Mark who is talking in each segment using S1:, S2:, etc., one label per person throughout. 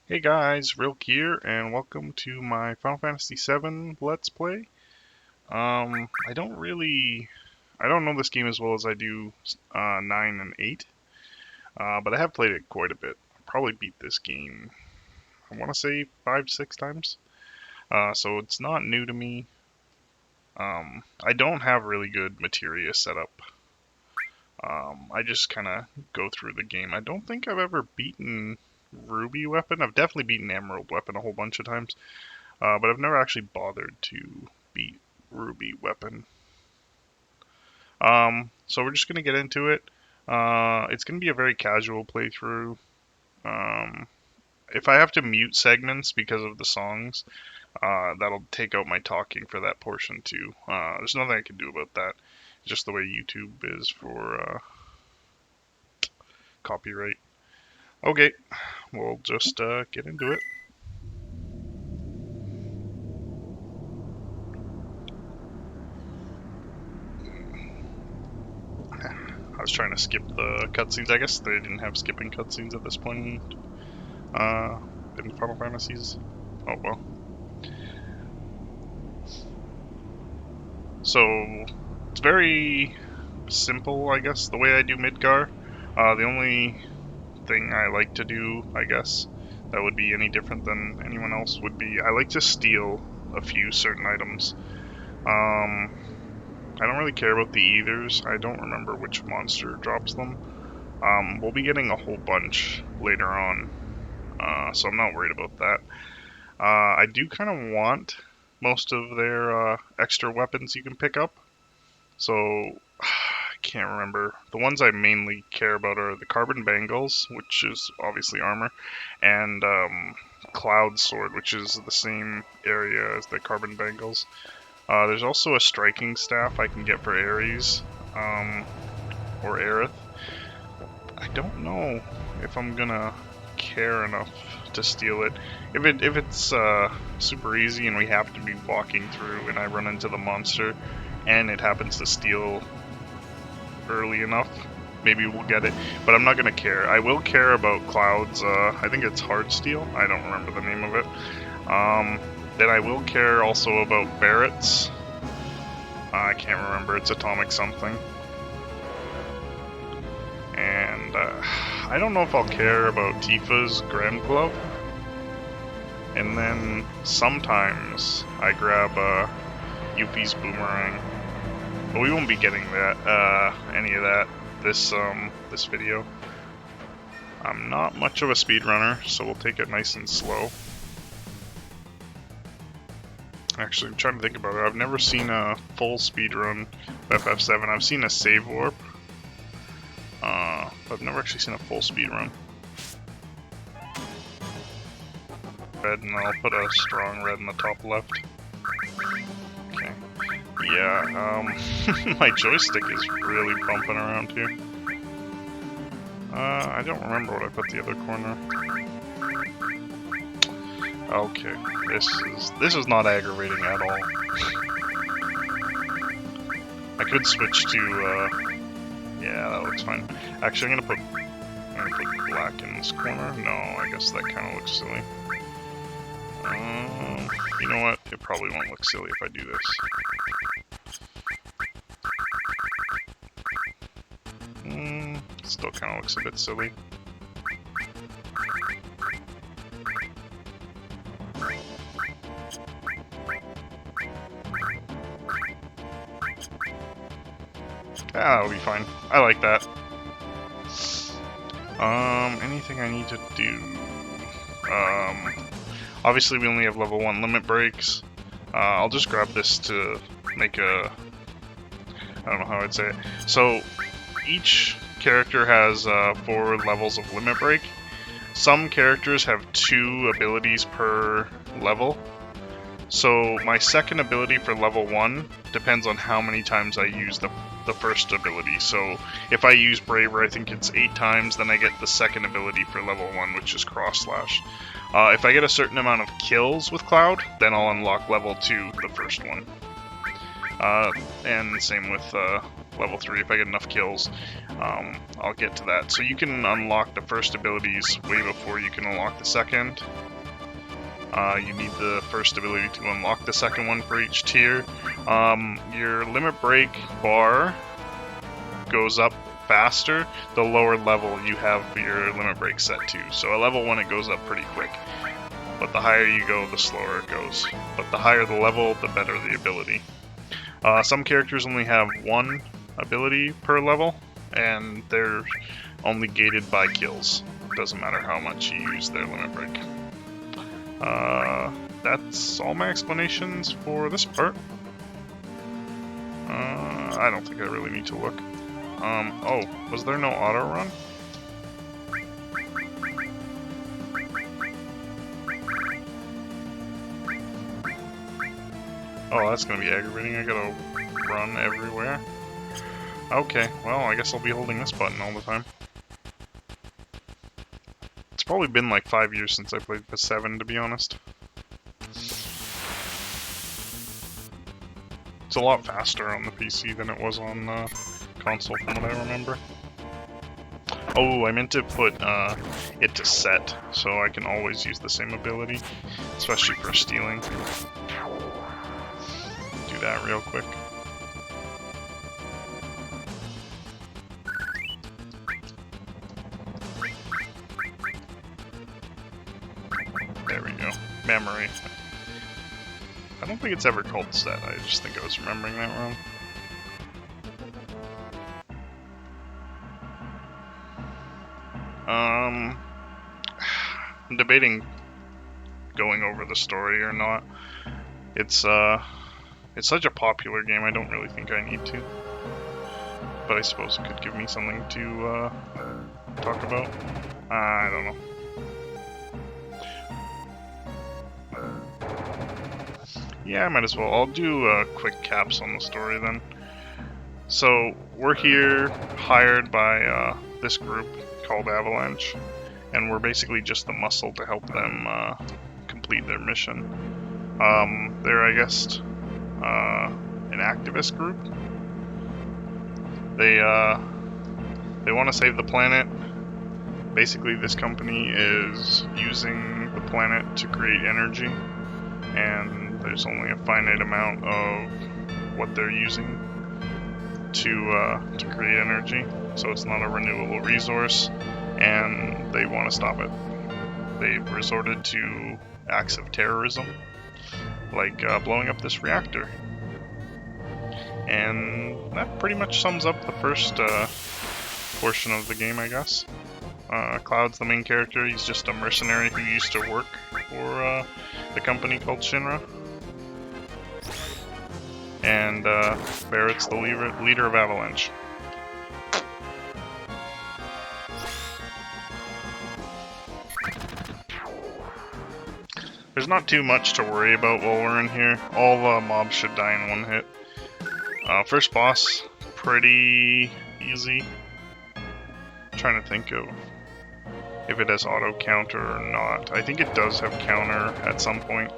S1: Hey guys, Rilk here, and welcome to my Final Fantasy VII Let's Play. I don't know this game as well as I do 9 and 8, but I have played it quite a bit. I probably beat this game, I want to say 5, 6 times, so it's not new to me. I don't have really good materia set up. I just kind of go through the game. I don't think I've ever beaten Ruby Weapon. I've definitely beaten Emerald Weapon a whole bunch of times. But I've never actually bothered to beat Ruby Weapon. So we're just going to get into it. It's going to be a very casual playthrough. Um, if I have to mute segments because of the songs, that'll take out my talking for that portion too. There's nothing I can do about that. It's just the way YouTube is for copyright. Okay, we'll just get into it. I was trying to skip the cutscenes. I guess they didn't have skipping cutscenes at this point in Final Fantasies. Oh well. So it's very simple, I guess, the way I do Midgar. The only thing I like to do, I guess, that would be any different than anyone else would be I like to steal a few certain items. I don't really care about the ethers. I don't remember which monster drops them. We'll be getting a whole bunch later on, so I'm not worried about that. I do kind of want most of their extra weapons you can pick up. So, I can't remember. The ones I mainly care about are the Carbon Bangles, which is obviously armor, and Cloud Sword, which is the same area as the Carbon Bangles. There's also a striking staff I can get for Ares, or Aerith. I don't know if I'm gonna care enough to steal it. If it's super easy and we have to be walking through and I run into the monster and it happens to steal early enough, maybe we'll get it. But I'm not gonna care. I will care about Cloud's. I think it's Hardsteel. I don't remember the name of it. Then I will care also about Barrett's. I can't remember. It's Atomic something. And I don't know if I'll care about Tifa's Grand Glove. And then sometimes I grab Yuffie's Boomerang. But we won't be getting that any of that this video. I'm not much of a speedrunner, so we'll take it nice and slow. Actually, I'm trying to think about it. I've never seen a full speedrun of FF7. I've seen a save warp. But I've never actually seen a full speedrun. Red, and I'll put a strong red in the top left. Okay. Yeah, my joystick is really bumping around here. I don't remember what I put the other corner. Okay, this is not aggravating at all. I could switch to, yeah, that looks fine. Actually, I'm gonna put black in this corner. No, I guess that kind of looks silly. You know what? It probably won't look silly if I do this. Still kind of looks a bit silly. That'll be fine. I like that. Anything I need to do? Obviously we only have level 1 limit breaks. I'll just grab this to make a... I don't know how I'd say it. So, each character has 4 levels of limit break. Some characters have 2 abilities per level. So my second ability for level 1 depends on how many times I use the first ability. So if I use Braver, I think it's 8 times, then I get the second ability for level 1, which is Cross Slash. If I get a certain amount of kills with Cloud, then I'll unlock level 2, the first one. And same with level 3 if I get enough kills. I'll get to that. So you can unlock the first abilities way before you can unlock the second. You need the first ability to unlock the second one for each tier. Your limit break bar goes up faster the lower level you have your limit break set to. So at level 1 it goes up pretty quick, but the higher you go the slower it goes. But the higher the level, the better the ability. Some characters only have one ability per level, and they're only gated by kills. Doesn't matter how much you use their limit break. That's all my explanations for this part. I don't think I really need to look. Oh, was there no auto run? Oh, that's gonna be aggravating. I gotta run everywhere. Okay, well, I guess I'll be holding this button all the time. It's probably been like 5 years since I played the 7, to be honest. It's a lot faster on the PC than it was on console, from what I remember. Oh, I meant to put it to set, so I can always use the same ability, especially for stealing. Do that real quick. There we go. Memory. I don't think it's ever called set, I just think I was remembering that wrong. I'm debating going over the story or not. It's such a popular game, I don't really think I need to. But I suppose it could give me something to talk about. I don't know. Yeah, I might as well. I'll do quick caps on the story then. So, we're here hired by this group called Avalanche, and we're basically just the muscle to help them complete their mission. They're, I guess, an activist group. They want to save the planet. Basically, this company is using the planet to create energy, and there's only a finite amount of what they're using to create energy, so it's not a renewable resource, and they want to stop it. They've resorted to acts of terrorism, like blowing up this reactor. And that pretty much sums up the first portion of the game, I guess. Cloud's the main character. He's just a mercenary who used to work for the company called Shinra. And Barrett's the leader of Avalanche. There's not too much to worry about while we're in here. All the mobs should die in one hit. First boss, pretty easy. I'm trying to think of if it has auto counter or not. I think it does have counter at some point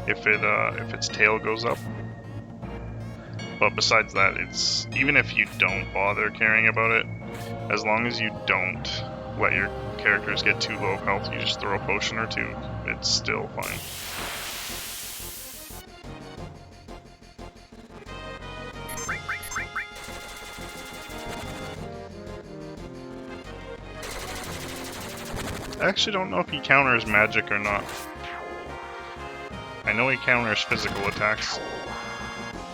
S1: if its tail goes up. But besides that, it's even if you don't bother caring about it, as long as you don't let your characters get too low health, you just throw a potion or two, it's still fine. I actually don't know if he counters magic or not. I know he counters physical attacks.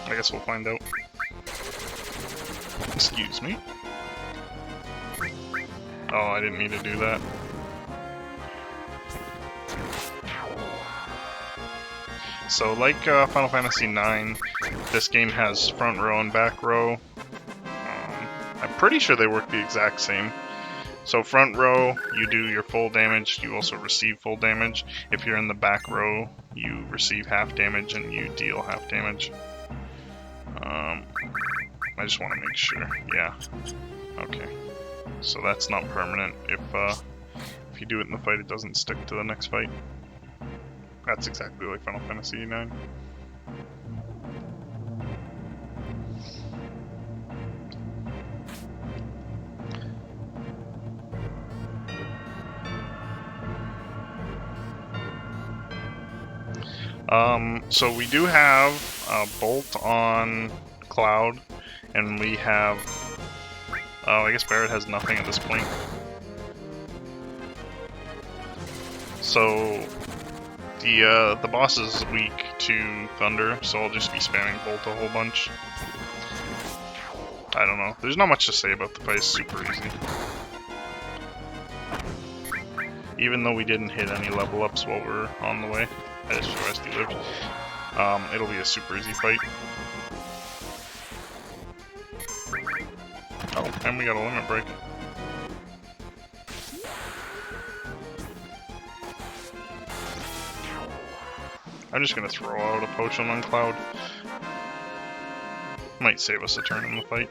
S1: I guess we'll find out. Excuse me. Oh, I didn't mean to do that. So, like Final Fantasy IX, this game has front row and back row. I'm pretty sure they work the exact same. So front row, you do your full damage, you also receive full damage. If you're in the back row, you receive half damage and you deal half damage. I just want to make sure. Yeah. Okay. So that's not permanent. If you do it in the fight, it doesn't stick to the next fight. That's exactly like Final Fantasy IX. So we do have a Bolt on Cloud, and we have... Oh, I guess Barret has nothing at this point. So the boss is weak to Thunder, so I'll just be spamming Bolt a whole bunch. I don't know. There's not much to say about the fight. It's super easy. Even though we didn't hit any level ups while we're on the way. I just realized he lived. It'll be a super easy fight. Oh, and we got a limit break. I'm just gonna throw out a potion on Cloud. Might save us a turn in the fight.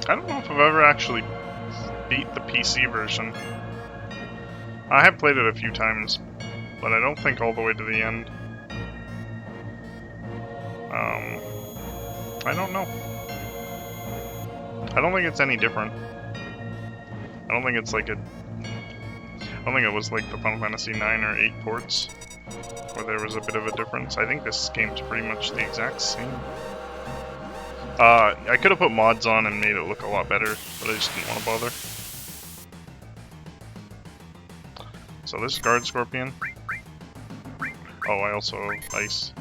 S1: I don't know if I've ever actually beat the PC version. I have played it a few times, but I don't think all the way to the end. I don't know. I don't think it's any different. I don't think it's like I don't think it was like the Final Fantasy 9 or 8 ports, where there was a bit of a difference. I think this game's pretty much the exact same. I could have put mods on and made it look a lot better, but I just didn't want to bother. So this is Guard Scorpion. Oh, I also have Ice.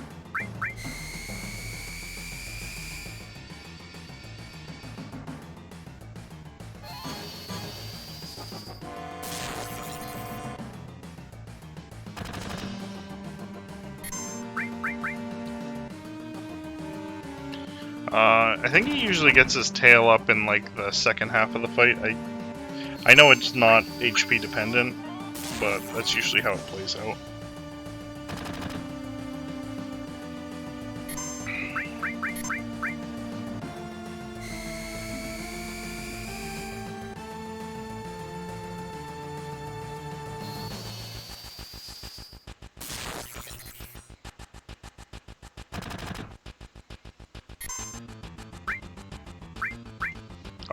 S1: I think he usually gets his tail up in like the second half of the fight. I know it's not HP dependent, but that's usually how it plays out.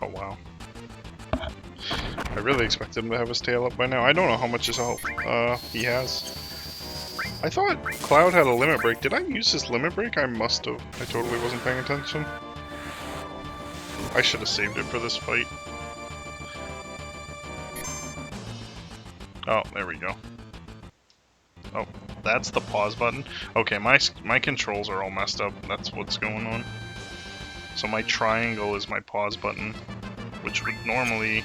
S1: Oh wow. I really expected him to have his tail up by now. I don't know how much his health he has. I thought Cloud had a limit break. Did I use his limit break? I must have. I totally wasn't paying attention. I should have saved it for this fight. Oh, there we go. Oh, that's the pause button. Okay, my controls are all messed up. That's what's going on. So my triangle is my pause button, which would normally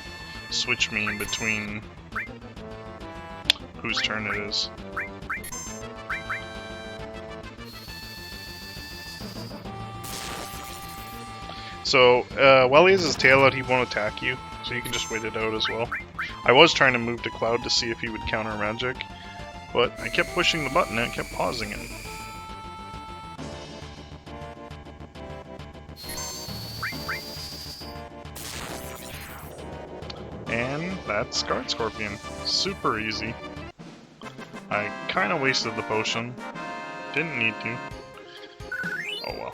S1: switch me in between whose turn it is. So, while he has his tail out, he won't attack you, so you can just wait it out as well. I was trying to move to Cloud to see if he would counter magic, but I kept pushing the button and it kept pausing it. And that's Guard Scorpion. Super easy. I kind of wasted the potion. Didn't need to. Oh well.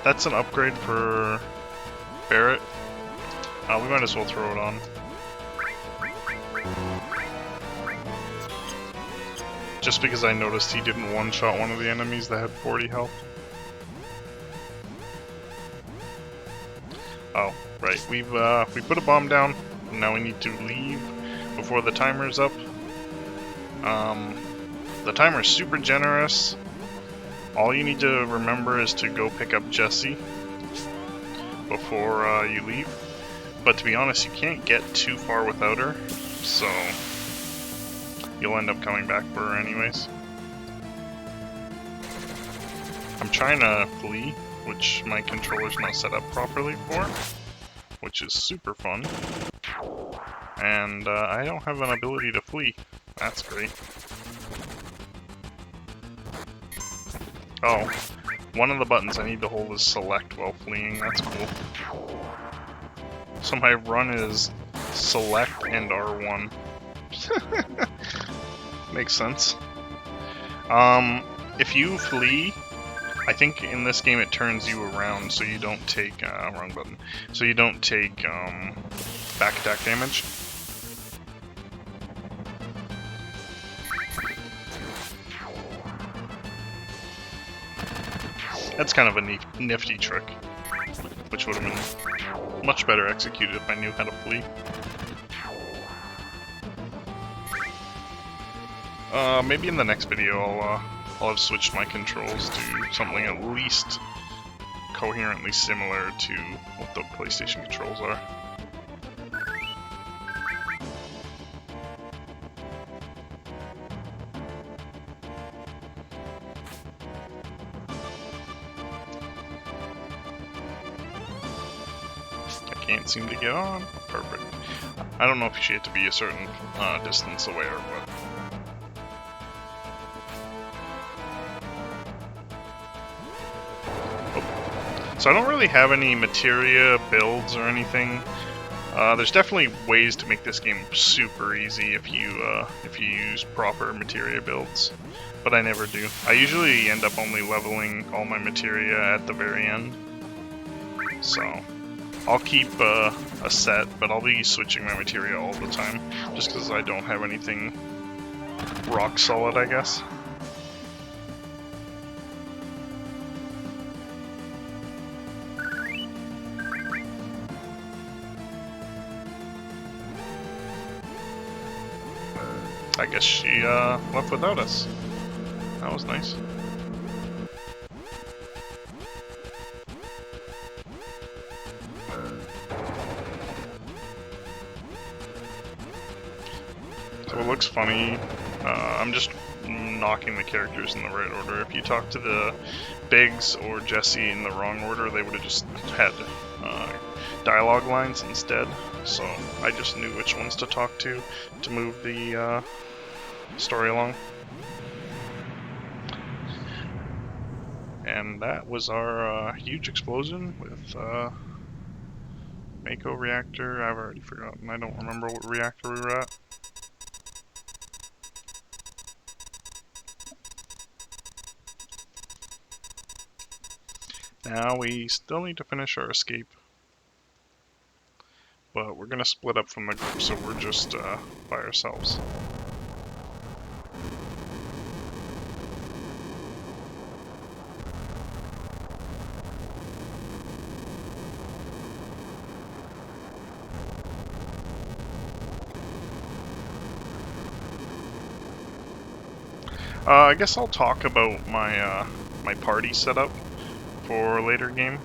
S1: That's an upgrade for Barret. We might as well throw it on. Just because I noticed he didn't one-shot one of the enemies that had 40 health. Oh, right. We put a bomb down. Now we need to leave before the timer's up. The timer's super generous. All you need to remember is to go pick up Jessie before you leave. But to be honest, you can't get too far without her, so you'll end up coming back for her anyways. I'm trying to flee, which my controller's not set up properly for, which is super fun. And I don't have an ability to flee. That's great. Oh, one of the buttons I need to hold is select while fleeing. That's cool. So my run is select and R1. Makes sense. If you flee, I think in this game it turns you around so you don't take, wrong button, so you don't take, back attack damage. That's kind of a nifty trick, which would have been much better executed if I knew how to flee. Maybe in the next video I'll have switched my controls to something at least coherently similar to what the PlayStation controls are. I can't seem to get on. Perfect. I don't know if she had to be a certain distance away or what. So I don't really have any materia builds or anything. There's definitely ways to make this game super easy if you use proper materia builds, but I never do. I usually end up only leveling all my materia at the very end. So I'll keep a set, but I'll be switching my materia all the time, just because I don't have anything rock solid, I guess. I guess she left without us. That was nice. So it looks funny. I'm just knocking the characters in the right order. If you talk to the Biggs or Jesse in the wrong order, they would have just had dialogue lines instead. So I just knew which ones to talk to move the story along. And that was our huge explosion with Mako reactor. I've already forgotten. I don't remember what reactor we were at. Now we still need to finish our escape. But we're gonna split up from the group, so we're just by ourselves. I guess I'll talk about my my party setup for a later game.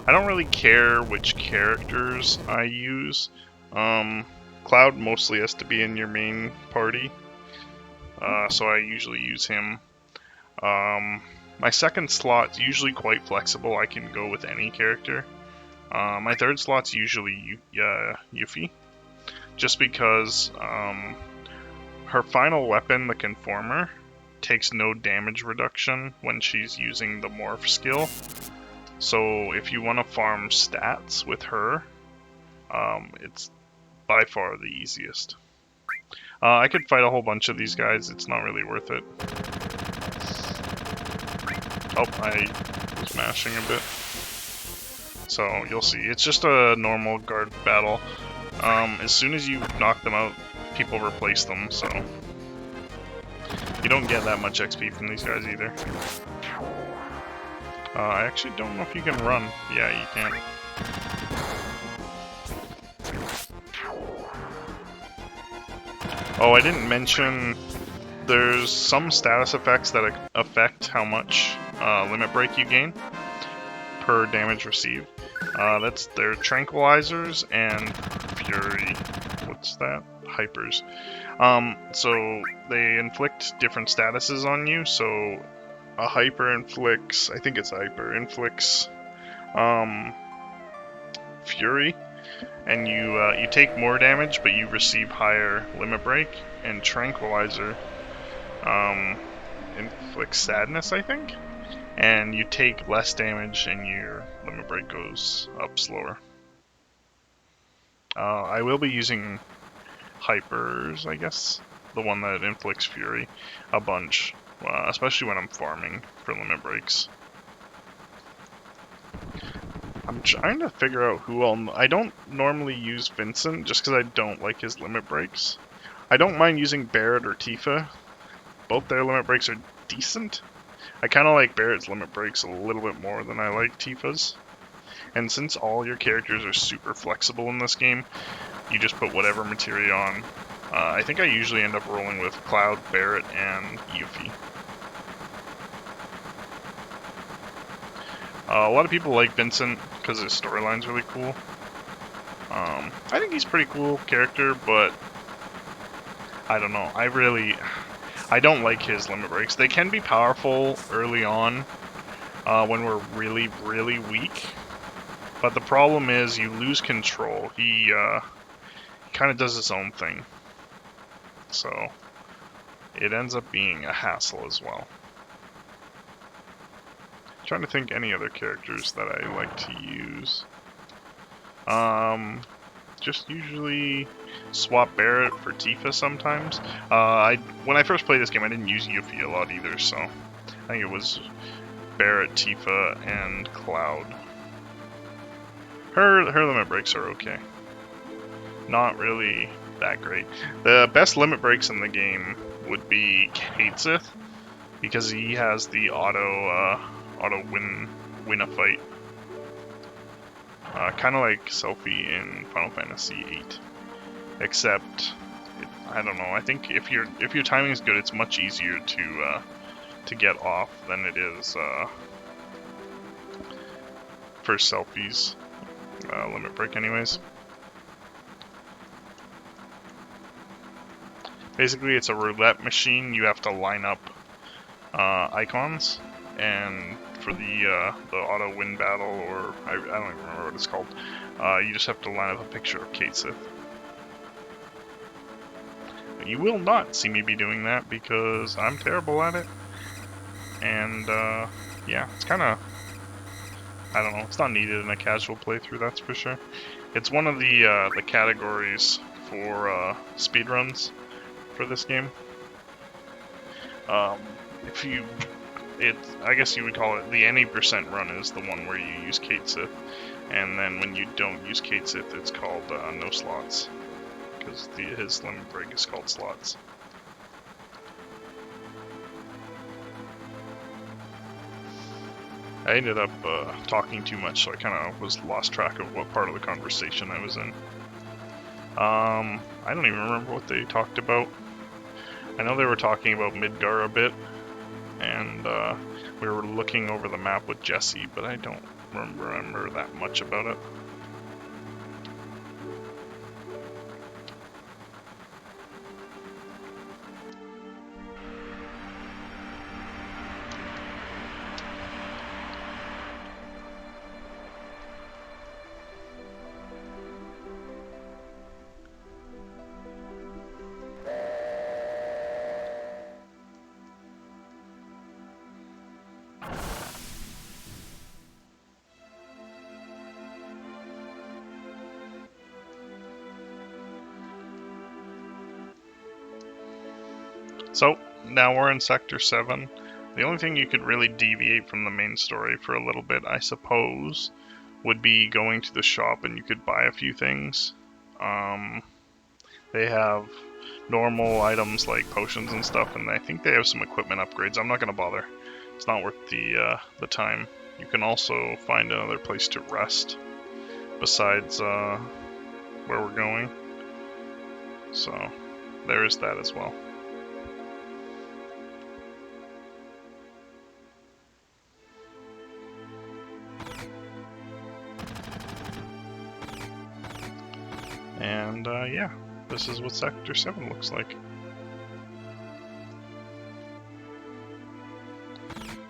S1: I don't really care which characters I use. Cloud mostly has to be in your main party, so I usually use him. My second slot's usually quite flexible. I can go with any character. My third slot's usually Yuffie, just because her final weapon, the Conformer, takes no damage reduction when she's using the Morph skill. So if you want to farm stats with her, it's by far the easiest. I could fight a whole bunch of these guys, it's not really worth it. Oh, I was mashing a bit. So you'll see, it's just a normal guard battle. As soon as you knock them out, people replace them, so you don't get that much XP from these guys either. I actually don't know if you can run. Yeah, you can. Oh, I didn't mention there's some status effects that affect how much limit break you gain per damage received. That's their tranquilizers and fury. What's that? Hypers. So they inflict different statuses on you. So a hyper inflicts, I think it's hyper, inflicts fury, and you take more damage, but you receive higher limit break. And tranquilizer inflicts sadness, I think, and you take less damage, and your limit break goes up slower. I will be using hypers, I guess, the one that inflicts fury, a bunch. especially when I'm farming for limit breaks. I'm trying to figure out who I don't normally use Vincent just because I don't like his limit breaks. I don't mind using Barret or Tifa. Both their limit breaks are decent. I kind of like Barret's limit breaks a little bit more than I like Tifa's. And since all your characters are super flexible in this game, you just put whatever materia on. I think I usually end up rolling with Cloud, Barret, and Yuffie. A lot of people like Vincent because his storyline's really cool. I think he's a pretty cool character, but I don't know. I don't like his limit breaks. They can be powerful early on when we're really, really weak. But the problem is you lose control. He kind of does his own thing. So it ends up being a hassle as well. Trying to think any other characters that I like to use. Just usually swap Barret for Tifa sometimes. When I first played this game, I didn't use Yuffie a lot either, so I think it was Barret, Tifa, and Cloud. Her limit breaks are okay. Not really that great. The best limit breaks in the game would be Cait Sith, because he has the auto win a fight. Kind of like Sophie in Final Fantasy VIII, except I don't know. I think if your timing is good, it's much easier to get off than it is for Sophie's limit break, anyways. Basically, it's a roulette machine. You have to line up icons, and for the auto win battle, or I don't even remember what it's called, you just have to line up a picture of Cait Sith. But you will not see me be doing that because I'm terrible at it, and yeah, it's kind of, I don't know, it's not needed in a casual playthrough, that's for sure. It's one of the categories for speedruns for this game. I guess you would call it the any percent run is the one where you use Cait Sith, and then when you don't use Cait Sith, it's called no slots, because his limit break is called slots. I ended up talking too much, so I kind of lost track of what part of the conversation I was in. I don't even remember what they talked about. I know they were talking about Midgar a bit, and we were looking over the map with Jesse, but I don't remember that much about it. So, now we're in Sector 7. The only thing you could really deviate from the main story for a little bit, I suppose, would be going to the shop and you could buy a few things. They have normal items like potions and stuff, and I think they have some equipment upgrades. I'm not going to bother. It's not worth the time. You can also find another place to rest besides where we're going. So, there is that as well. And yeah, this is what Sector 7 looks like.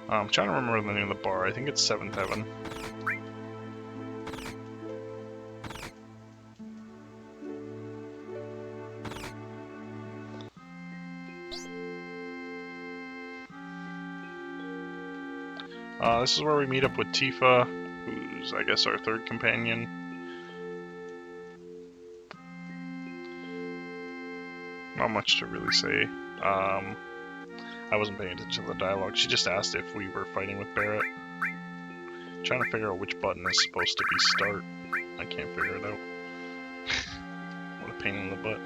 S1: I'm trying to remember the name of the bar. I think it's 7th Heaven. This is where we meet up with Tifa, who's, I guess, our third companion. Not much to really say. I wasn't paying attention to the dialogue. She just asked if we were fighting with Barret. Trying to figure out which button is supposed to be start. I can't figure it out. What a pain in the butt.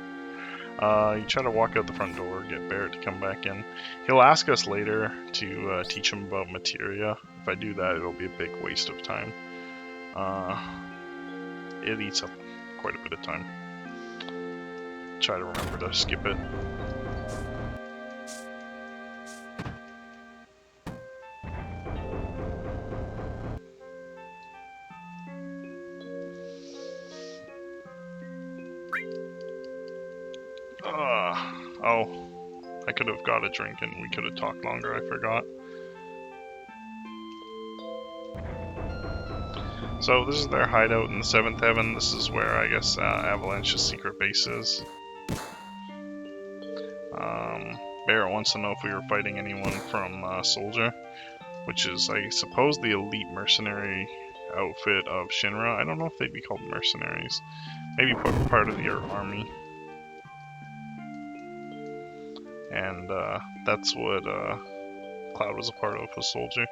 S1: You try to walk out the front door, get Barret to come back in. He'll ask us later to teach him about materia. If I do that, it'll be a big waste of time. It eats up quite a bit of time. Try to remember to skip it. Oh, I could have got a drink and we could have talked longer, I forgot. So this is their hideout in the 7th Heaven. This is where, I guess, Avalanche's secret base is. Barret wants to know if we were fighting anyone from Soldier, which is, I suppose, the elite mercenary outfit of Shinra. I don't know if they'd be called mercenaries. Maybe part of your army. And that's what Cloud was a part of, was Soldier.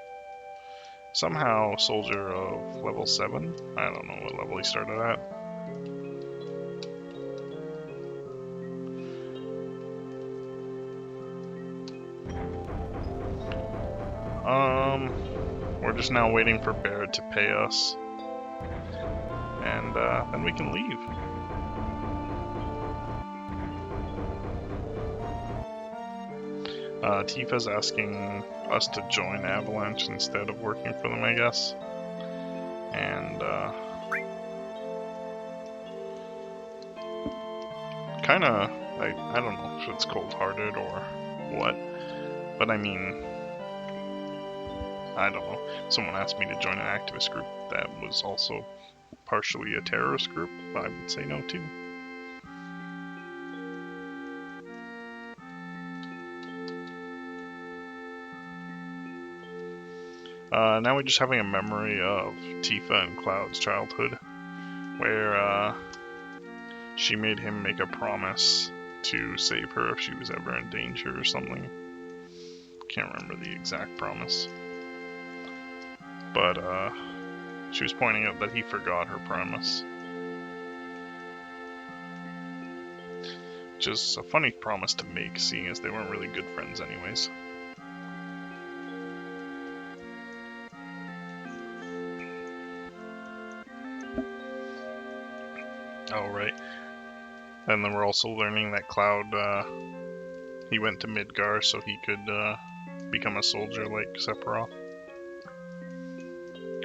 S1: Somehow Soldier of level 7? I don't know what level he started at. We're just now waiting for Barret to pay us. And then we can leave. Tifa's asking us to join Avalanche instead of working for them, I guess. And kinda, I don't know if it's cold-hearted or what, but I mean, I don't know. Someone asked me to join an activist group that was also partially a terrorist group. I would say no too. Now we're just having a memory of Tifa and Cloud's childhood, where she made him make a promise to save her if she was ever in danger or something. Can't remember the exact promise. But she was pointing out that he forgot her promise. Which is a funny promise to make, seeing as they weren't really good friends anyways. Oh, right. And then we're also learning that Cloud, he went to Midgar so he could become a soldier like Sephiroth.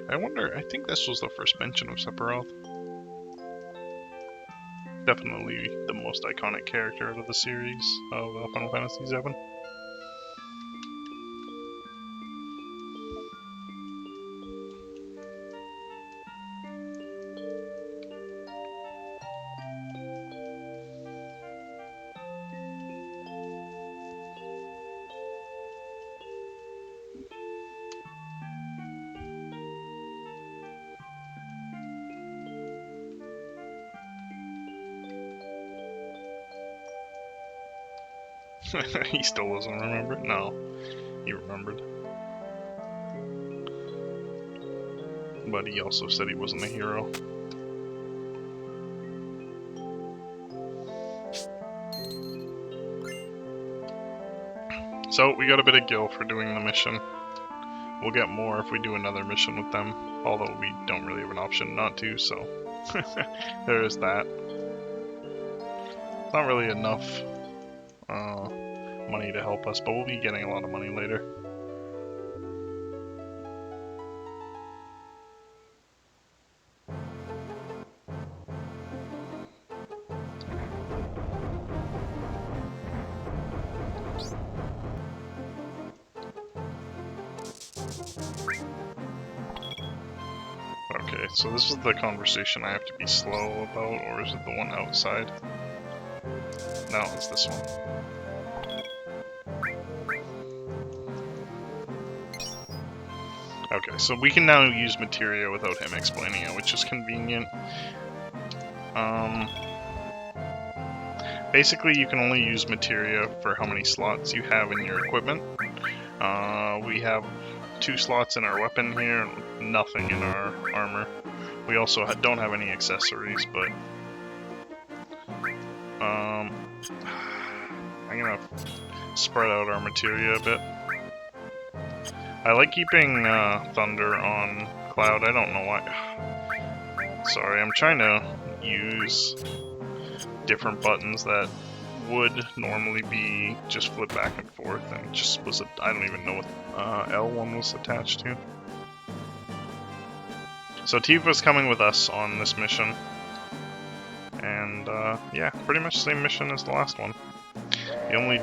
S1: I think this was the first mention of Sephiroth. Definitely the most iconic character out of the series of Final Fantasy VII. He still doesn't remember it? No, he remembered. But he also said he wasn't a hero. So, we got a bit of gil for doing the mission. We'll get more if we do another mission with them, although we don't really have an option not to, so there is that. It's not really enough money to help us, but we'll be getting a lot of money later. Okay, so this is the conversation I have to be slow about, or is it the one outside? No, it's this one. Okay, so we can now use materia without him explaining it, which is convenient. Basically, you can only use materia for how many slots you have in your equipment. We have 2 slots in our weapon here, nothing in our armor. We also don't have any accessories, but I'm gonna spread out our materia a bit. I like keeping Thunder on Cloud. I don't know why. Sorry, I'm trying to use different buttons that would normally be just flip back and forth, and it just was I don't even know what L1 was attached to. So Tifa's coming with us on this mission, and yeah, pretty much the same mission as the last one. The only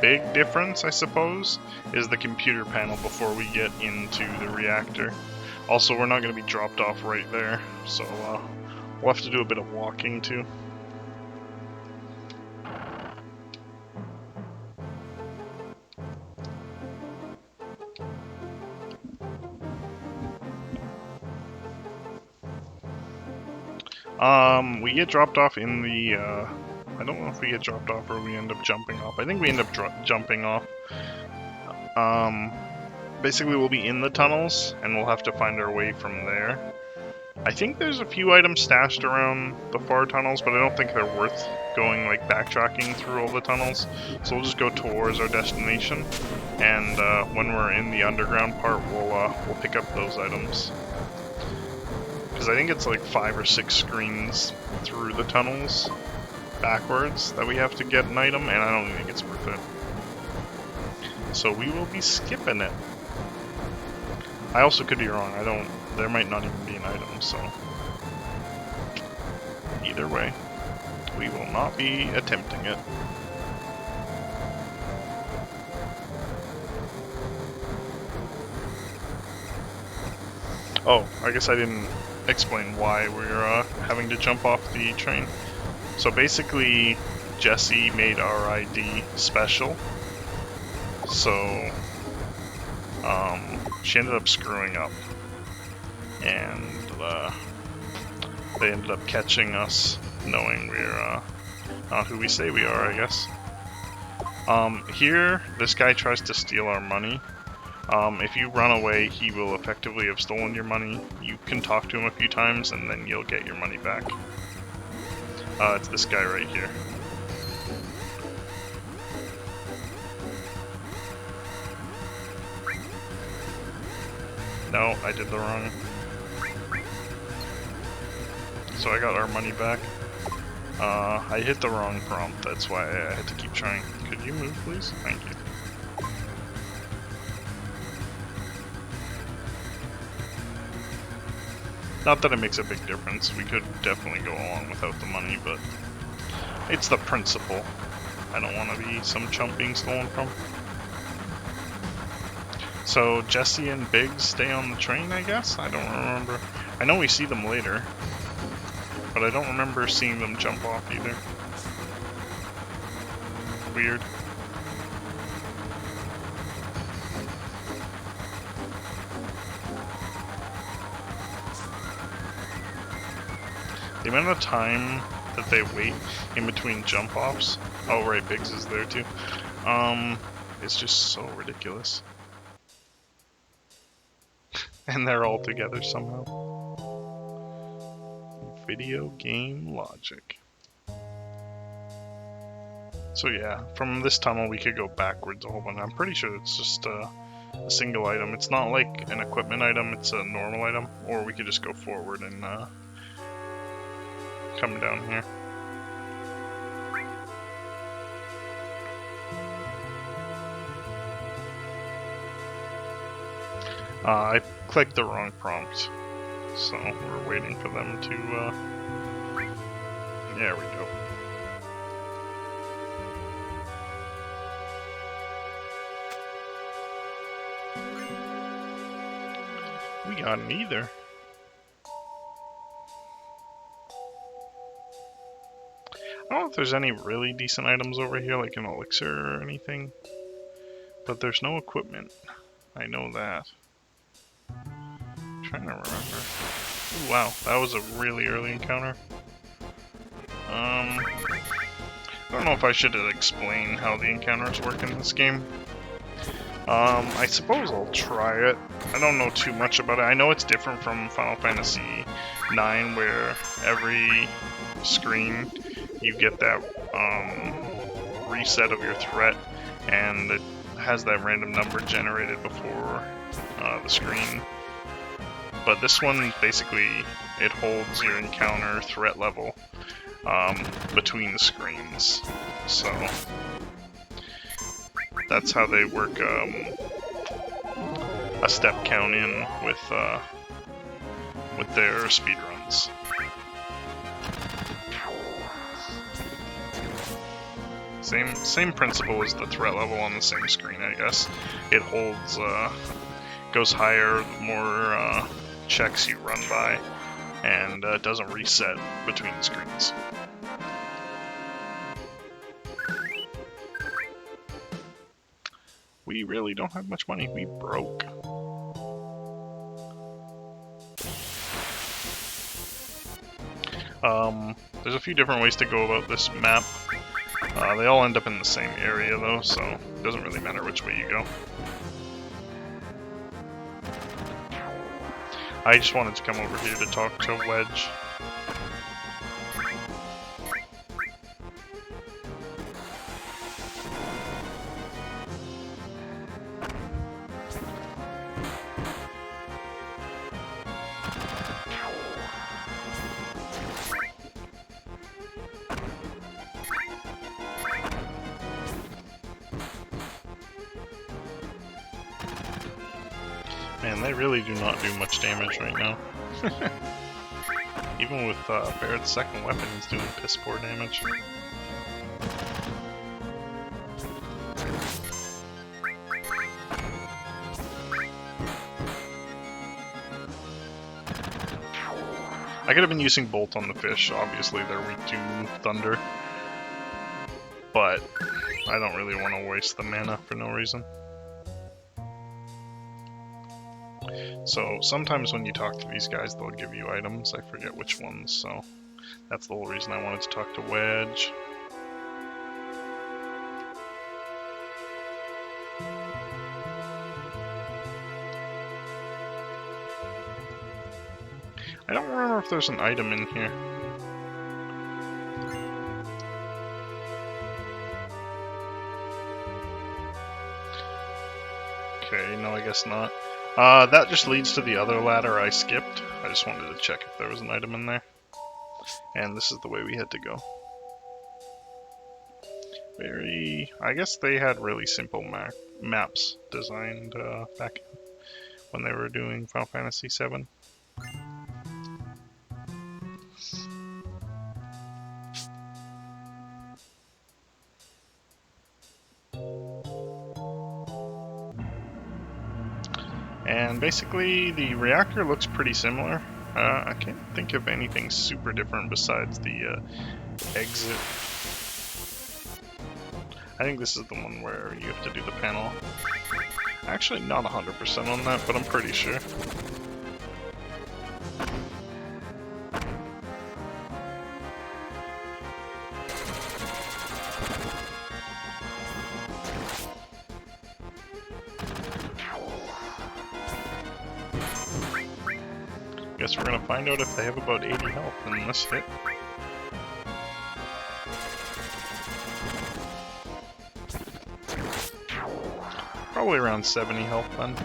S1: big difference, I suppose, is the computer panel before we get into the reactor. Also, we're not going to be dropped off right there, so we'll have to do a bit of walking too. We get dropped off in the, I don't know if we get dropped off or we end up jumping off. I think we end up jumping off. Basically we'll be in the tunnels, and we'll have to find our way from there. I think there's a few items stashed around the far tunnels, but I don't think they're worth going, like, backtracking through all the tunnels. So we'll just go towards our destination, and when we're in the underground part, we'll pick up those items. Because I think it's like 5 or 6 screens through the tunnels backwards that we have to get an item, and I don't think it's worth it. So we will be skipping it. I also could be wrong. There might not even be an item, so either way, we will not be attempting it. Oh, I guess I didn't explain why we're having to jump off the train. So basically, Jessie made our ID special, so she ended up screwing up, and they ended up catching us, knowing we're not who we say we are, I guess. Here, this guy tries to steal our money. If you run away, he will effectively have stolen your money. You can talk to him a few times, and then you'll get your money back. It's this guy right here. No, I did the wrong. So I got our money back. I hit the wrong prompt, that's why I had to keep trying. Could you move, please? Thank you. Not that it makes a big difference. We could definitely go along without the money, but it's the principle. I don't want to be some chump being stolen from. So Jessie and Biggs stay on the train, I guess? I don't remember. I know we see them later, but I don't remember seeing them jump off either. Weird. The amount of time that they wait in between jump offs, oh right, Biggs is there too, it's just so ridiculous. And they're all together somehow. Video game logic. So yeah, from this tunnel we could go backwards a whole bunch. I'm pretty sure it's just a single item. It's not like an equipment item, it's a normal item. Or we could just go forward and come down here. I clicked the wrong prompt, so we're waiting for them to, there we go. We got neither. I don't know if there's any really decent items over here, like an elixir or anything, but there's no equipment. I know that. I'm trying to remember. Ooh, wow, that was a really early encounter. I don't know if I should explain how the encounters work in this game. I suppose I'll try it. I don't know too much about it. I know it's different from Final Fantasy IX, where every screen you get that reset of your threat, and it has that random number generated before the screen. But this one, basically, it holds your encounter threat level between the screens. So that's how they work a step count in with their speedruns. Same principle as the threat level on the same screen, I guess. It holds, goes higher the more checks you run by, and doesn't reset between the screens. We really don't have much money. We broke. There's a few different ways to go about this map. They all end up in the same area though, so it doesn't really matter which way you go. I just wanted to come over here to talk to Wedge. Man, they really do not do much damage right now. Even with Barrett's second weapon, he's doing piss poor damage. I could have been using Bolt on the fish, obviously they're weak to Thunder. But I don't really want to waste the mana for no reason. So sometimes when you talk to these guys, they'll give you items. I forget which ones, so that's the whole reason I wanted to talk to Wedge. I don't remember if there's an item in here. Okay, no, I guess not. That just leads to the other ladder I skipped. I just wanted to check if there was an item in there. And this is the way we had to go. I guess they had really simple maps designed back when they were doing Final Fantasy VII. And basically, the reactor looks pretty similar. I can't think of anything super different besides the exit. I think this is the one where you have to do the panel. Actually, not 100% on that, but I'm pretty sure. Guess we're gonna find out if they have about 80 health in this hit. Probably around 70 health then.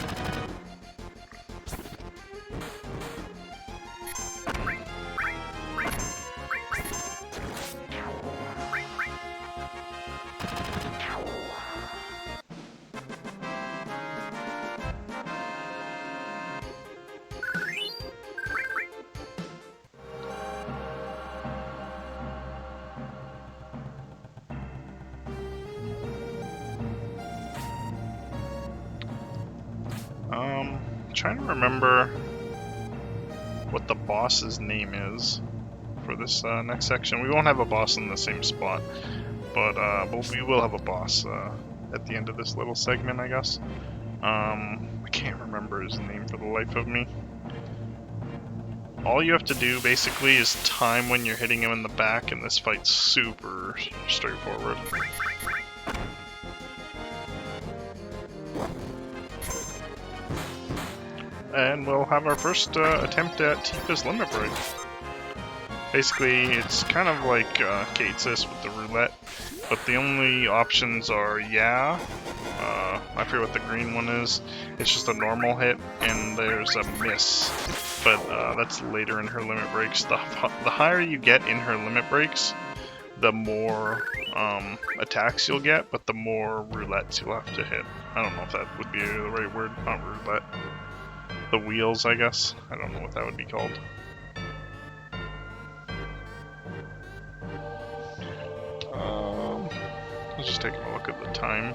S1: Trying to remember what the boss's name is for this next section. We won't have a boss in the same spot, but we will have a boss at the end of this little segment, I guess. I can't remember his name for the life of me. all you have to do basically is time when you're hitting him in the back, and this fight's super straightforward. And we'll have our first attempt at Tifa's Limit Break. Basically, it's kind of like Katesis with the roulette, but the only options are I forget what the green one is. It's just a normal hit, and there's a miss. But that's later in her limit breaks. The higher you get in her limit breaks, the more attacks you'll get, but the more roulettes you'll have to hit. I don't know if that would be the right word. Not roulette. The wheels, I guess. I don't know what that would be called. Let's just take a look at the time.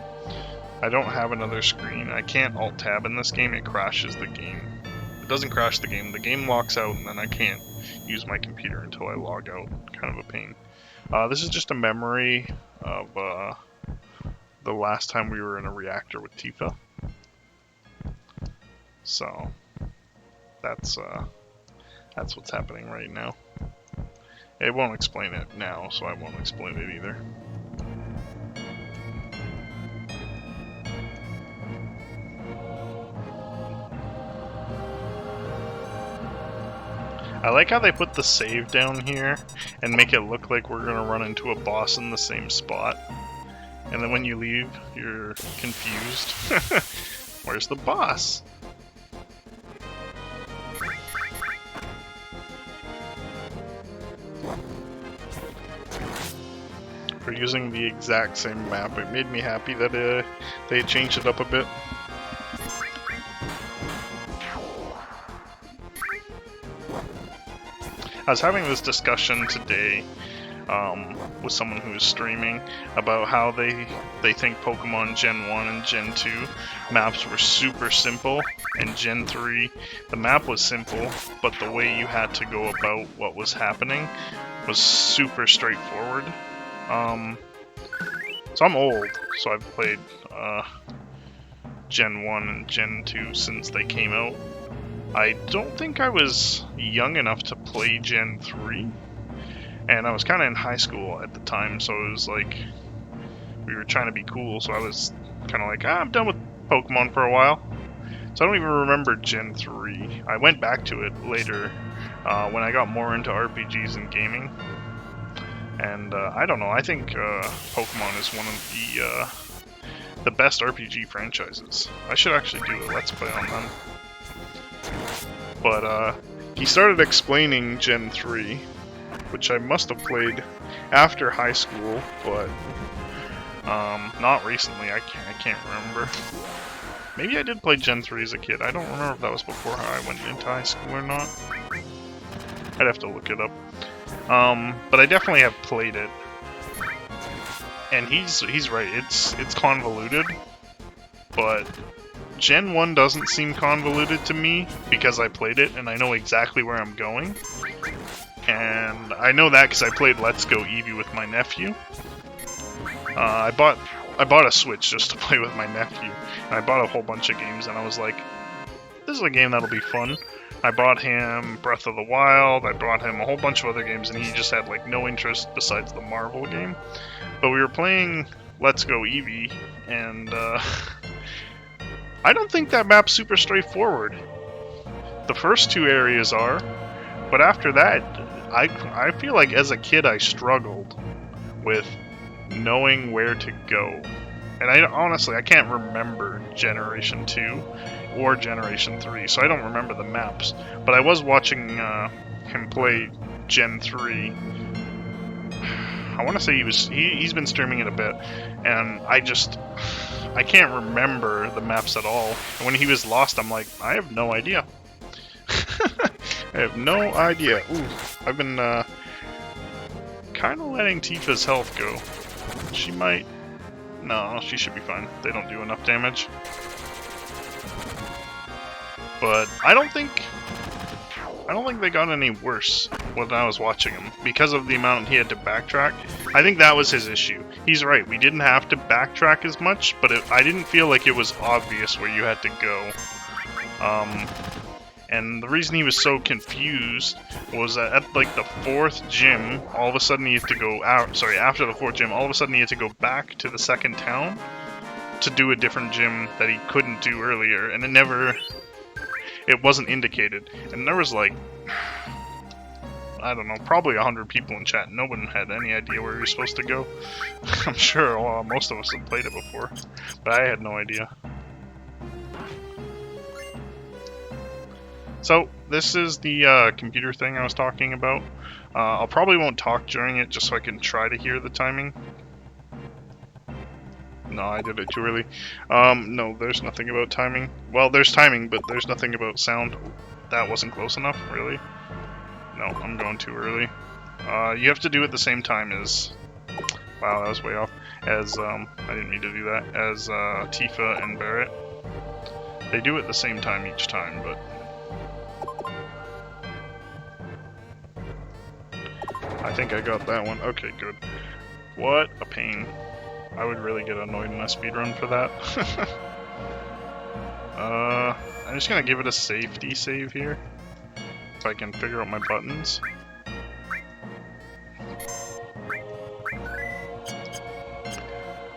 S1: I don't have another screen. I can't alt-tab in this game. It crashes the game. It doesn't crash the game. The game locks out, and then I can't use my computer until I log out. Kind of a pain. This is just a memory of the last time we were in a reactor with Tifa. So that's what's happening right now. It won't explain it now, so I won't explain it either. I like how they put the save down here and make it look like we're gonna run into a boss in the same spot. And then when you leave, you're confused. Where's the boss? For using the exact same map, it made me happy that they changed it up a bit. I was having this discussion today with someone who was streaming about how they think Pokemon Gen 1 and Gen 2 maps were super simple, and Gen 3 the map was simple, but the way you had to go about what was happening was super straightforward. So I'm old, so I've played Gen 1 and Gen 2 since they came out. I don't think I was young enough to play Gen 3, and I was kind of in high school at the time, so it was like we were trying to be cool, so I was kind of like, I'm done with Pokemon for a while. So I don't even remember Gen 3. I went back to it later when I got more into RPGs and gaming, and I don't know, I think Pokemon is one of the best RPG franchises. I should actually do a Let's Play on them. But he started explaining Gen 3, which I must have played after high school, but not recently. I can't remember. Maybe I did play Gen 3 as a kid. I don't remember if that was before I went into high school or not. I'd have to look it up. But I definitely have played it. And he's right. It's convoluted, but Gen 1 doesn't seem convoluted to me because I played it and I know exactly where I'm going. And I know that because I played Let's Go Eevee with my nephew. I bought a Switch just to play with my nephew. And I bought a whole bunch of games and I was like, this is a game that'll be fun. I bought him Breath of the Wild, I bought him a whole bunch of other games, and he just had like no interest besides the Marvel game. But we were playing Let's Go Eevee, and I don't think that map's super straightforward. The first two areas are, but after that, I feel like as a kid I struggled with knowing where to go. And I can't remember Generation 2 or Generation 3, so I don't remember the maps. But I was watching him play Gen 3. I want to say he's been streaming it a bit, and I can't remember the maps at all. And when he was lost, I'm like, I have no idea. I have no idea. Ooh, I've been kind of letting Tifa's health go. She might... No, she should be fine. They don't do enough damage. But I don't think they got any worse when I was watching him because of the amount he had to backtrack. I think that was his issue. He's right. We didn't have to backtrack as much, but I didn't feel like it was obvious where you had to go. And the reason he was so confused was that at like the 4th gym, all of a sudden he had to go out. Sorry, after the 4th gym, all of a sudden he had to go back to the 2nd town to do a different gym that he couldn't do earlier, and it wasn't indicated. And there was like, I don't know, probably 100 people in chat. No one had any idea where he was supposed to go. I'm sure most of us have played it before, but I had no idea. So, this is the computer thing I was talking about. I'll probably won't talk during it just so I can try to hear the timing. No, I did it too early. No, there's nothing about timing. Well, there's timing, but there's nothing about sound. That wasn't close enough, really. No, I'm going too early. You have to do it the same time as... Wow, that was way off. As, I didn't mean to do that. As, Tifa and Barret. They do it the same time each time, but... I think I got that one. Okay, good. What a pain. I would really get annoyed in a speedrun for that. I'm just gonna give it a safety save here. If I can figure out my buttons.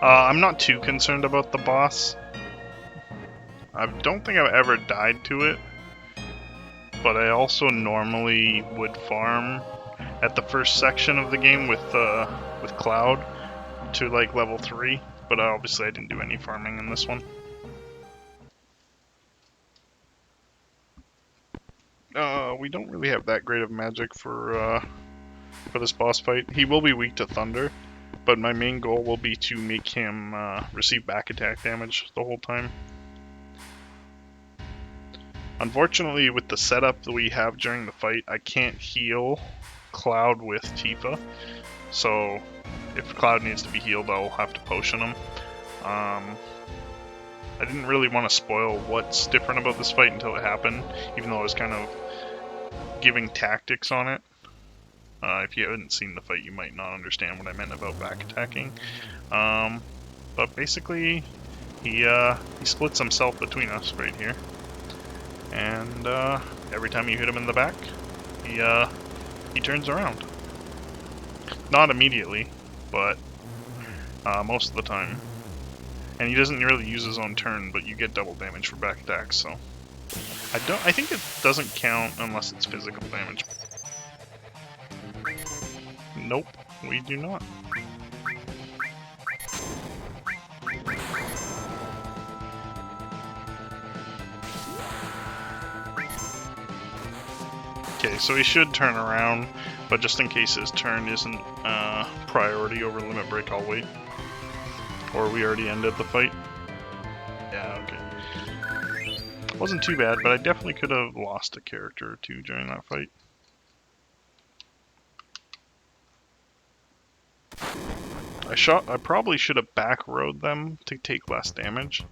S1: I'm not too concerned about the boss. I don't think I've ever died to it. But I also normally would farm at the first section of the game with Cloud to like level 3, but obviously I didn't do any farming in this one. We don't really have that great of magic for this boss fight. He will be weak to thunder, but my main goal will be to make him receive back attack damage the whole time. Unfortunately, with the setup that we have during the fight, I can't heal Cloud with Tifa, so if Cloud needs to be healed, I'll have to potion him. I didn't really want to spoil what's different about this fight until it happened, even though I was kind of giving tactics on it. If you haven't seen the fight, you might not understand what I meant about back attacking. But basically, he splits himself between us right here. And every time you hit him in the back, he turns around. Not immediately, but most of the time. And he doesn't really use his own turn, but you get double damage for back attacks, so... I think it doesn't count unless it's physical damage. Nope, we do not. Okay, so he should turn around, but just in case his turn isn't priority over Limit Break, I'll wait. Or we already ended the fight. Yeah, okay. Wasn't too bad, but I definitely could have lost a character or two during that fight. I probably should have back rowed them to take less damage,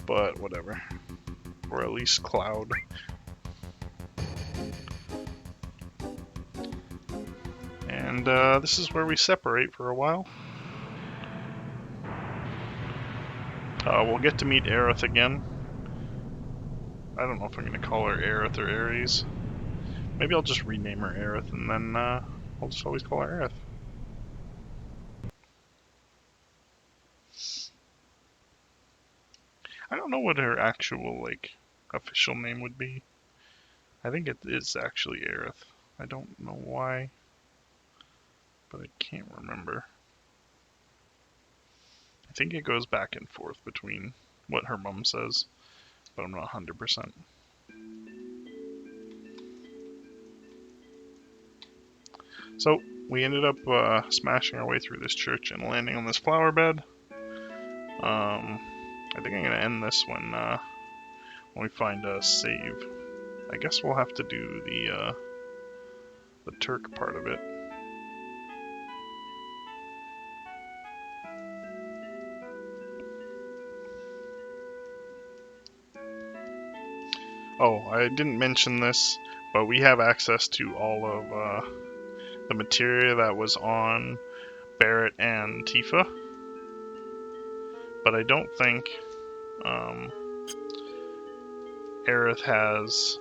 S1: but whatever. Or at least Cloud. And this is where we separate for a while. We'll get to meet Aerith again. I don't know if I'm going to call her Aerith or Ares. Maybe I'll just rename her Aerith, and then I'll just always call her Aerith. I don't know what her actual, like, official name would be. I think it is actually Aerith. I don't know why, but I can't remember. I think it goes back and forth between what her mom says, but I'm not 100%. So, we ended up smashing our way through this church and landing on this flower bed. I think I'm going to end this when we find a save. I guess we'll have to do the Turk part of it. Oh, I didn't mention this, but we have access to all of the materia that was on Barret and Tifa. But I don't think Aerith has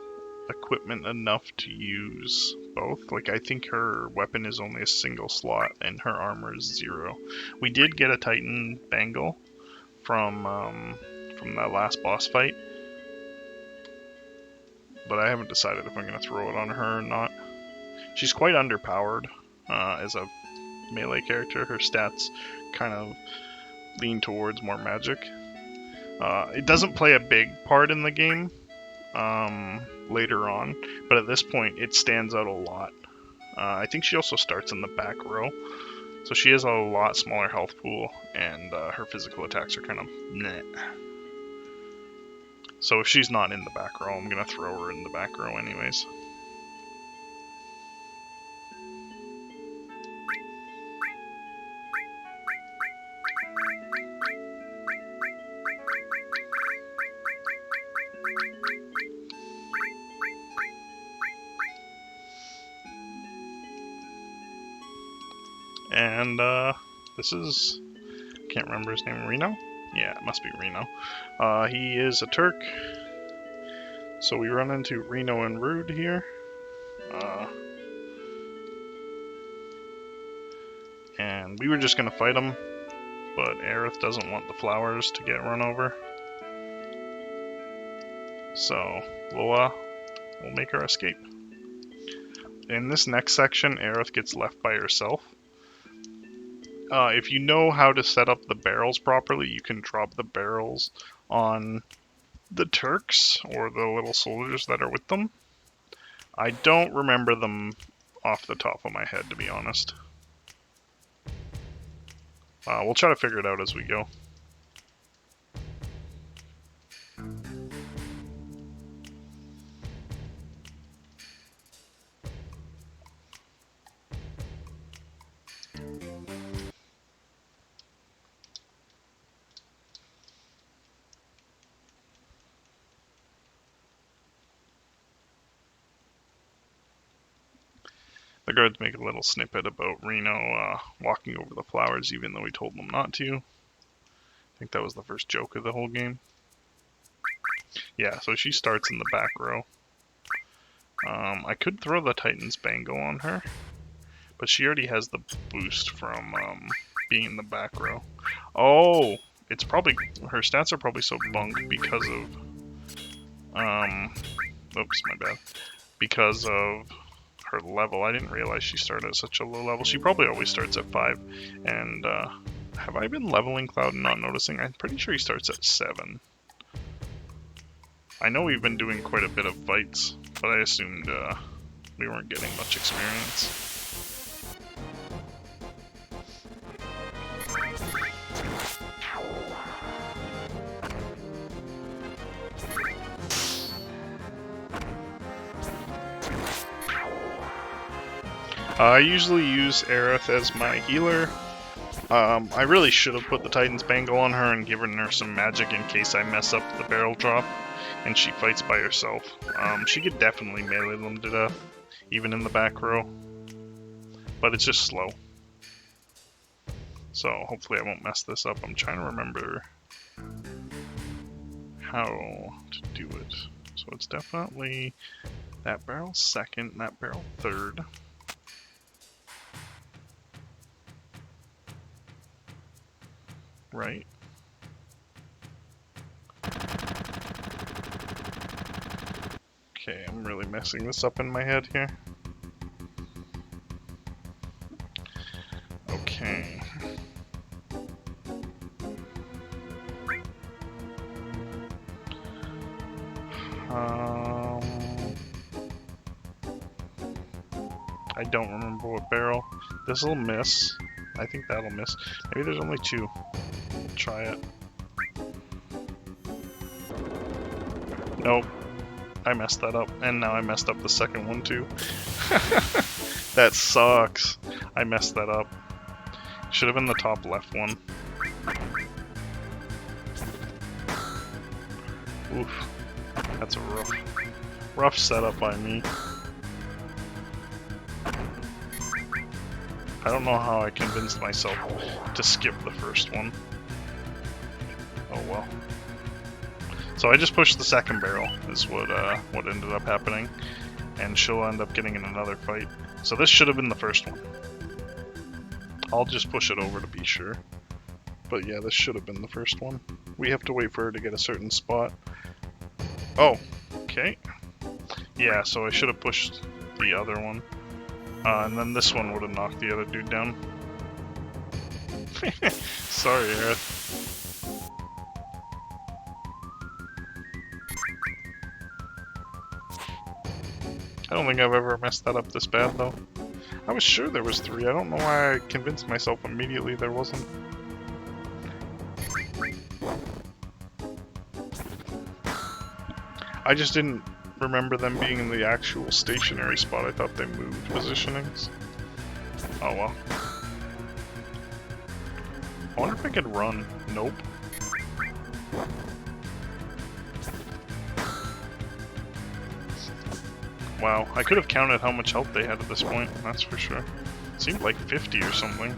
S1: equipment enough to use both. Like, I think her weapon is only a single slot and her armor is 0. We did get a Titan bangle from that last boss fight, but I haven't decided if I'm going to throw it on her or not. She's quite underpowered as a melee character. Her stats kind of lean towards more magic. It doesn't play a big part in the game later on, but at this point it stands out a lot. I think she also starts in the back row, so she has a lot smaller health pool, and her physical attacks are kind of meh. So if she's not in the back row, I'm going to throw her in the back row anyways. And this is, can't remember his name, Reno? Yeah, it must be Reno. He is a Turk. So we run into Reno and Rude here. And we were just going to fight him, but Aerith doesn't want the flowers to get run over. So we'll make her escape. In this next section, Aerith gets left by herself. If you know how to set up the barrels properly, you can drop the barrels on the Turks or the little soldiers that are with them. I don't remember them off the top of my head, to be honest. We'll try to figure it out as we go. The guards make a little snippet about Reno walking over the flowers even though we told them not to. I think that was the first joke of the whole game. Yeah, so she starts in the back row. I could throw the Titan's bangle on her, but she already has the boost from being in the back row. Oh, it's probably, her stats are probably so bunk because of, oops, my bad, because of her level. I didn't realize she started at such a low level. She probably always starts at 5. And have I been leveling Cloud and not noticing? I'm pretty sure he starts at 7. I know we've been doing quite a bit of fights, but I assumed we weren't getting much experience. I usually use Aerith as my healer. I really should have put the Titan's bangle on her and given her some magic in case I mess up the barrel drop and she fights by herself. She could definitely melee them to death, even in the back row, but it's just slow. So hopefully I won't mess this up. I'm trying to remember how to do it. So it's definitely that barrel second, that barrel third. Right. Okay, I'm really messing this up in my head here. Okay. I don't remember what barrel. This'll miss. I think that'll miss. Maybe there's only 2. Try it. Nope. I messed that up. And now I messed up the second one too. That sucks. I messed that up. Should have been the top left one. Oof. That's a rough setup by me. I don't know how I convinced myself to skip the first one. Oh well. So I just pushed the second barrel, is what ended up happening, and she'll end up getting in another fight. So this should have been the first one. I'll just push it over to be sure. But yeah, this should have been the first one. We have to wait for her to get a certain spot. Oh, okay. Yeah, so I should have pushed the other one. And then this one would have knocked the other dude down. Sorry, Aerith. I don't think I've ever messed that up this bad, though. I was sure there was 3. I don't know why I convinced myself immediately there wasn't. I just didn't remember them being in the actual stationary spot. I thought they moved positionings. Oh well. I wonder if I could run. Nope. Wow, I could have counted how much health they had at this point, that's for sure. Seemed like 50 or something.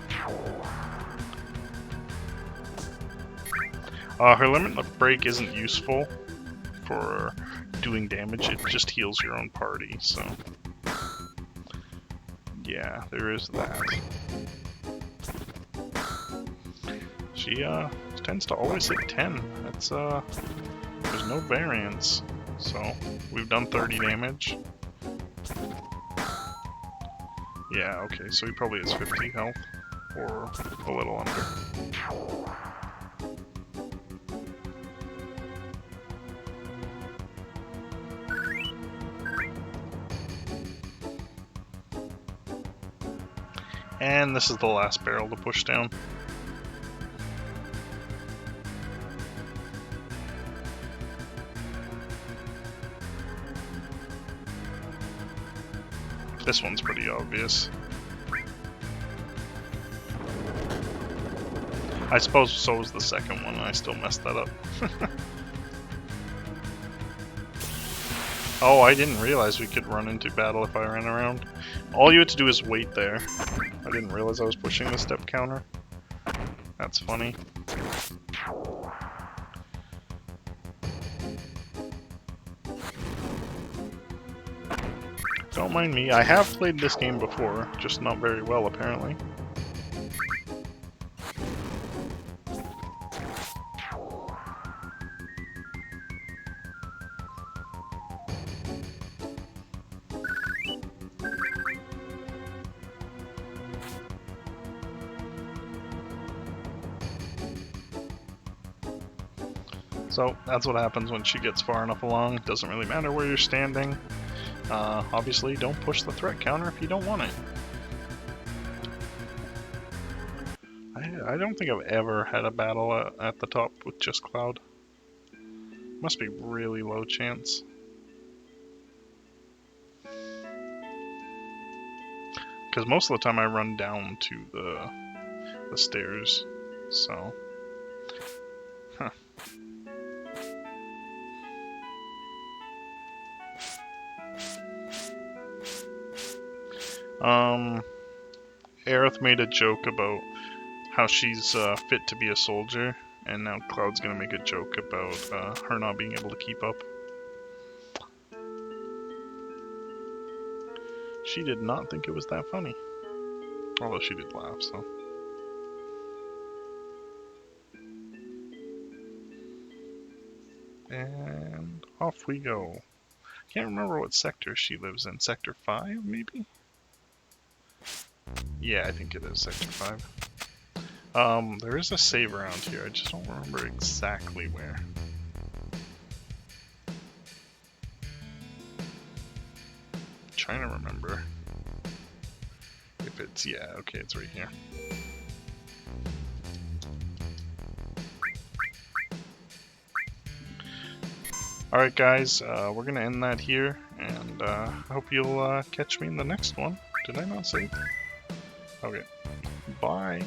S1: Her limit break isn't useful for doing damage, it just heals your own party, so... yeah, there is that. She tends to always hit 10. That's there's no variance. So we've done 30 damage. Yeah, okay, so he probably has 50 health, or a little under. And this is the last barrel to push down. This one's pretty obvious. I suppose so was the second one, and I still messed that up. Oh, I didn't realize we could run into battle if I ran around. All you had to do is wait there. I didn't realize I was pushing the step counter. That's funny. Don't mind me, I have played this game before, just not very well apparently. So that's what happens when she gets far enough along. It doesn't really matter where you're standing. Obviously, don't push the threat counter if you don't want it. I don't think I've ever had a battle at the top with just Cloud. Must be really low chance. Because most of the time I run down to the stairs, so... Huh. Aerith made a joke about how she's fit to be a soldier, and now Cloud's gonna make a joke about her not being able to keep up. She did not think it was that funny. Although she did laugh, so... And off we go. Can't remember what sector she lives in. Sector 5, maybe? Yeah, I think it is Sector 5. There is a save around here, I just don't remember exactly where. Trying to remember if it's, yeah, okay, it's right here. Alright guys, we're gonna end that here, and I hope you'll catch me in the next one. Did I not save? Okay, bye!